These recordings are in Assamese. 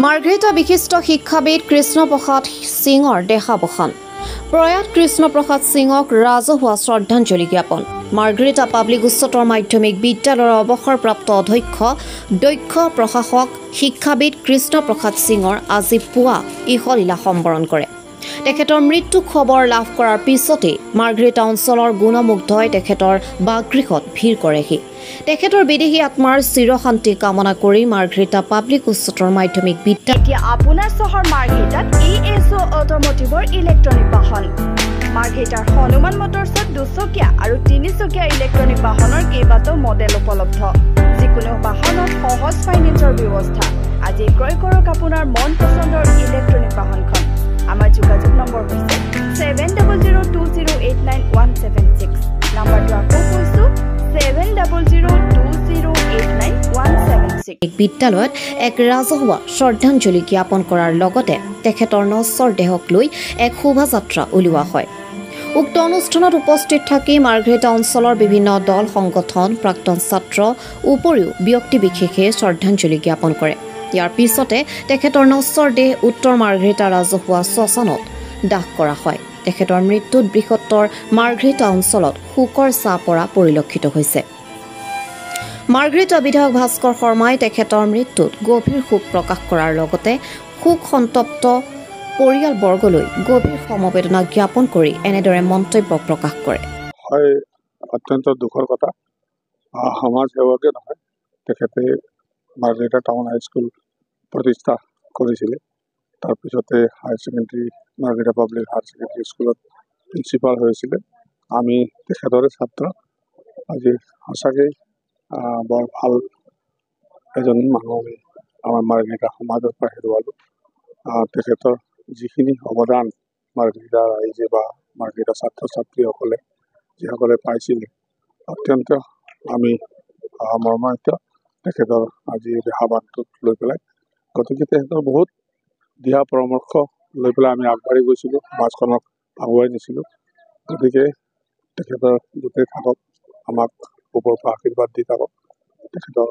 মাৰ্ঘেৰিটা বিশিষ্ট শিক্ষাবিদ কৃষ্ণপ্ৰসাদ সিঙৰ দেহাৱসান। প্ৰয়াত কৃষ্ণপ্ৰসাদ সিঙক ৰাজহুৱা শ্ৰদ্ধাঞ্জলি জ্ঞাপন। মাৰ্ঘেৰিটা পাব্লিক উচ্চতৰ মাধ্যমিক বিদ্যালয়ৰ অৱসৰপ্ৰাপ্ত অধ্যক্ষ দক্ষ প্ৰশাসক শিক্ষাবিদ কৃষ্ণপ্ৰসাদ সিঙৰ আজি পুৱা ইহলীলা সম্বৰণ কৰে। তেখেতৰ মৃত্যু খবৰ লাভ কৰাৰ পিছতে মাৰ্ঘেৰিটা অঞ্চলৰ গুণমুগ্ধই তেখেতৰ বাসগৃহত ভিৰ কৰেহি। তেখেতৰ বিদেহী আত্মাৰ চিৰশান্তি কামনা কৰি মাৰ্ঘেৰিটা পাব্লিক উচ্চতৰ মাধ্যমিক বিদ্যালয় এতিয়া আপোনাৰ চহৰ মাৰ্ঘেৰিটাত ESO অটোমোটিভৰ ইলেক্ট্ৰনিক বাহন। মাৰ্ঘেৰিটাৰ হনুমান মটৰ্ছত 2চকীয়া আৰু 3চকীয়া ইলেক্ট্ৰনিক বাহনৰ কেইবাটাও মডেল উপলব্ধ। যিকোনো বাহনত সহজ ফাইনেন্সৰ ব্যৱস্থা। আজি ক্ৰয় কৰক আপোনাৰ মন পচন্দৰ ইলেক্ট্ৰনিক বাহনখন। আমাৰ যোগাযোগ নম্বৰ হৈছে 7002089176। নম্বৰটো আকৌ কৈছোঁ 7002089176। বিদ্যালয়ত এক ৰাজহুৱা শ্ৰদ্ধাঞ্জলি জ্ঞাপন কৰাৰ লগতে তেখেতৰ নশ্বৰ দেহক লৈ এক শোভাযাত্ৰা উলিওৱা হয়। উক্ত অনুষ্ঠানত উপস্থিত থাকি মাৰ্ঘেৰিটা অঞ্চলৰ বিভিন্ন দল সংগঠন প্ৰাক্তন ছাত্ৰ উপৰিও ব্যক্তি বিশেষে শ্ৰদ্ধাঞ্জলি জ্ঞাপন কৰে। ইয়াৰ পিছতে তেখেতৰ নশ্বৰ দেহ উত্তৰ মাৰ্ঘেৰিটা ৰাজহুৱা শ্মশানত দাহ কৰা হয়। তেখেতৰ মৃত্যুত বৃহত্তৰ মাৰ্ঘেৰিটা অঞ্চলত শোকৰ ছাঁ পৰা পৰিলক্ষিত হৈছে। মাৰ্ঘেৰিটা বিধায়ক ভাস্কৰ শৰ্মাই তেখেতৰ মৃত্যুত গভীৰ শোক প্ৰকাশ কৰাৰ লগতে শোক সন্তপ্ত পৰিয়ালবৰ্গলৈ গভীৰ সমবেদনা জ্ঞাপন কৰি এনেদৰে মন্তব্য প্ৰকাশ কৰে। হয়, অত্যন্ত দুখৰ কথা। সমাজ সেৱকে নহয়, তেখেতে মাৰ্ঘেৰিটা টাউন হাইস্কুল প্ৰতিষ্ঠা কৰিছিলে। তাৰপিছতে higher secondary Margherita public higher secondary স্কুলত প্ৰিন্সিপাল হৈছিলে। আমি তেখেতৰে ছাত্ৰ। আজি সঁচাকৈ বৰ ভাল এজন মানুহ আমি আমাৰ মাৰ্ঘেৰিটা সমাজৰ পৰা হেৰুৱালোঁ। তেখেতৰ যিখিনি অৱদান মাৰ্ঘেৰিটা ৰাইজে বা মাৰ্ঘেৰিটা ছাত্ৰ ছাত্ৰীসকলে যিসকলে পাইছিলে, অত্যন্ত আমি মৰ্মান্বিত তেখেতৰ আজি দেহাৱসানটোক লৈ পেলাই। গতিকে তেখেতৰ বহুত দিহা পৰামৰ্শ লৈ পেলাই আমি আগবাঢ়ি গৈছিলোঁ, সমাজখনক আগুৱাই নিছিলোঁ। গতিকে তেখেতৰ গোটেই থাকক, আমাক ওপৰৰ পৰা আশীৰ্বাদ দি থাকক। তেখেতৰ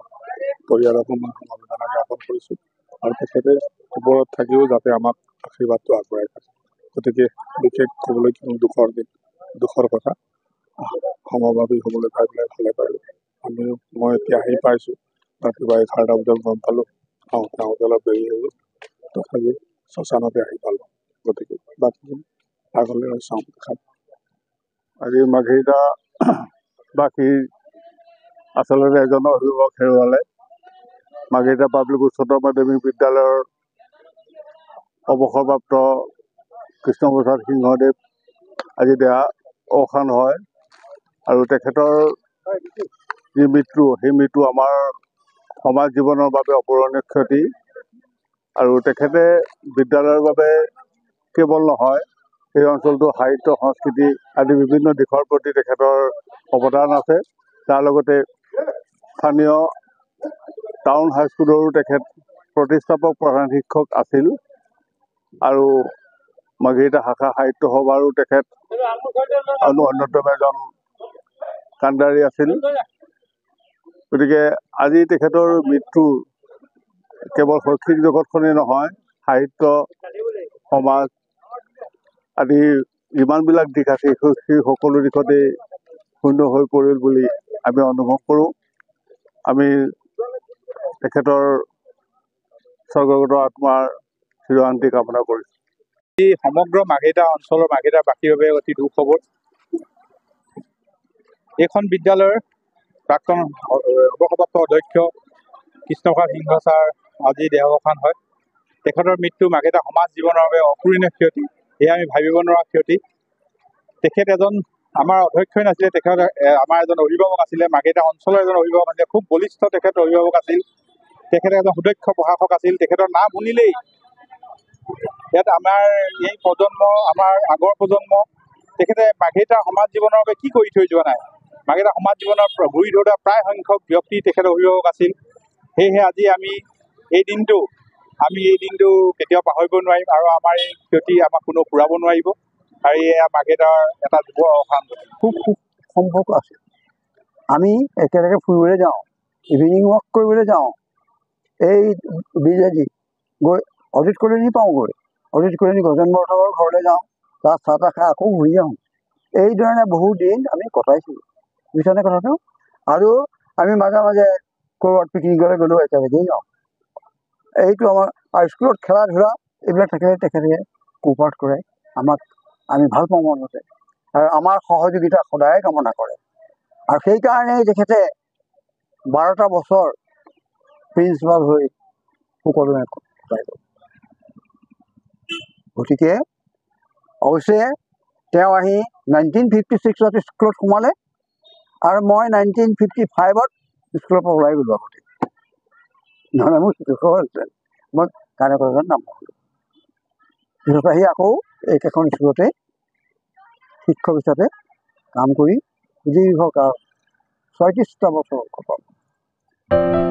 পৰিয়ালকো মই সমবেদনা জ্ঞাপন কৰিছোঁ আৰু তেখেতে ওপৰত থাকিও যাতে আমাক আশীৰ্বাদটো আগবঢ়াই থাকে। গতিকে বিশেষ ক'বলৈ কোনো দুখৰ কথা। সমভাৱী হ'বলৈ পাই পেলাই ভালে পালোঁ। মই এতিয়া আহি পাইছোঁ, ৰাতিপুৱা 11টা বজাত গম পালোঁ। আহোঁতে অলপ দেৰি হৈ গ'ল, তথাপি শ্মশানতে আহি পালোঁ। গতিকে বাকী আগলৈ চাওঁ খাম। আজি মাৰ্ঘেৰিটাবাসী আচলতে এজন অভিভাৱক হেৰুৱালে। মাৰ্ঘেৰিটা পাব্লিক উচ্চতৰ মাধ্যমিক বিদ্যালয়ৰ অৱসৰপ্ৰাপ্ত কৃষ্ণপ্ৰসাদ সিংহদেৱ আজি দেহাৱসান হয় আৰু তেখেতৰ যি মৃত্যু, সেই মৃত্যু আমাৰ সমাজ জীৱনৰ বাবে অপূৰণীয় ক্ষতি। আৰু তেখেতে বিদ্যালয়ৰ বাবে কেৱল নহয়, সেই অঞ্চলটো সাহিত্য সংস্কৃতি আদি বিভিন্ন দিশৰ প্ৰতি তেখেতৰ অৱদান আছে। তাৰ লগতে স্থানীয় টাউন হাইস্কুলৰো তেখেত প্ৰতিষ্ঠাপক প্ৰধান শিক্ষক আছিল আৰু মাৰ্ঘেৰিটা শাখা সাহিত্য সভাৰো তেখেত অন্যতম এজন কাণ্ডাৰী আছিল। গতিকে আজি তেখেতৰ মৃত্যু কেৱল শৈক্ষিক জগতখনেই নহয়, সাহিত্য সমাজ আদি যিমানবিলাক দিশ আছে সেই সকলো দিশতেই শূন্য হৈ পৰিল বুলি আমি অনুভৱ কৰোঁ। আমি তেখেতৰ স্বৰ্গগত আত্মাৰ চিৰশান্তি কামনা কৰিছোঁ। সমগ্ৰ মাৰ্ঘেৰিটা অঞ্চলৰ মাৰ্ঘেৰিটাবাসীৰ বাবে অতি দুখ খবৰ। এইখন বিদ্যালয়ৰ প্ৰাক্তন অৱসৰপ্ৰাপ্ত অধ্যক্ষ কৃষ্ণপ্ৰসাদ সিংহ ছাৰ আজি দেহাৱসান হয়। তেখেতৰ মৃত্যু মাৰ্ঘেৰিটা সমাজ জীৱনৰ বাবে অপূৰণীয় ক্ষতি, এয়া আমি ভাবিব নোৱাৰা ক্ষতি। তেখেত এজন আমাৰ অধ্যক্ষই নাছিলে, তেখেত আমাৰ এজন অভিভাৱক আছিলে, মাৰ্ঘেৰিটা অঞ্চলৰ এজন অভিভাৱক আছিলে, খুব বলিষ্ঠ তেখেত অভিভাৱক আছিল। তেখেতে এজন সুদক্ষ প্ৰশাসক আছিল। তেখেতৰ নাম শুনিলেই ইয়াত আমাৰ এই প্ৰজন্ম, আমাৰ আগৰ প্ৰজন্ম, তেখেতে মাৰ্ঘেৰিটা সমাজ জীৱনৰ বাবে কি কৰি থৈ যোৱা নাই। মাৰ্ঘেৰিটা সমাজ জীৱনৰ গুৰি ধৰোঁতা প্ৰায় সংখ্যক ব্যক্তি তেখেতৰ অভিভাৱক আছিল। সেয়েহে আজি আমি এই দিনটো কেতিয়াও পাহৰিব নোৱাৰিম আৰু আমাৰ এই ক্ষতি আমাক কোনো ঘূৰাব নোৱাৰিব। আৰু এয়া মাৰ্ঘেৰিটাৰ এটা যুৱ অৱসান। খুব সম্ভৱ আছে। আমি একেলগে ফুৰিবলৈ যাওঁ, ইভিনিং ৱাক কৰিবলৈ যাওঁ। এই ব্ৰিজেদি গৈ অজিত কলনী পাওঁগৈ। অজিত কলনী গজেন বৰঠাকৰ ঘৰলৈ যাওঁ, তাত চাহ তাহ খাই আকৌ ঘূৰি আহোঁ। এইধৰণে বহু দিন আমি কটাইছিলোঁ, বুজিছানে কথাটো। আৰু আমি মাজে মাজে ক'ৰবাত পিকনিকলৈ গ'লেও একেলগেই যাওঁ। এইটো আমাৰ আৰু স্কুলত খেলা ধূলা এইবিলাক থাকিলে তেখেতে কোপাৰ্ট কৰে আমাক, আমি ভাল পাওঁ মনতে, আৰু আমাৰ সহযোগিতা সদায় কামনা কৰে। আৰু সেইকাৰণেই তেখেতে 12টা বছৰ প্ৰিন্সিপাল হৈ সকলোৱে কটাই গ'ল। গতিকে অৱশ্যে তেওঁ আহি 1956ত স্কুলত সোমালে, আৰু মই 1955ত স্কুলৰ পৰা ওলাই গ'লোঁ আগতে, নহ'লে মোৰ দুখ হৈছে, মই গানে কলেজত নাম পালোঁ। পিছত আহি আকৌ এইকেইখন স্কুলতে শিক্ষক হিচাপে কাম কৰি দীৰ্ঘকাল 36টা বছৰ কটালোঁ।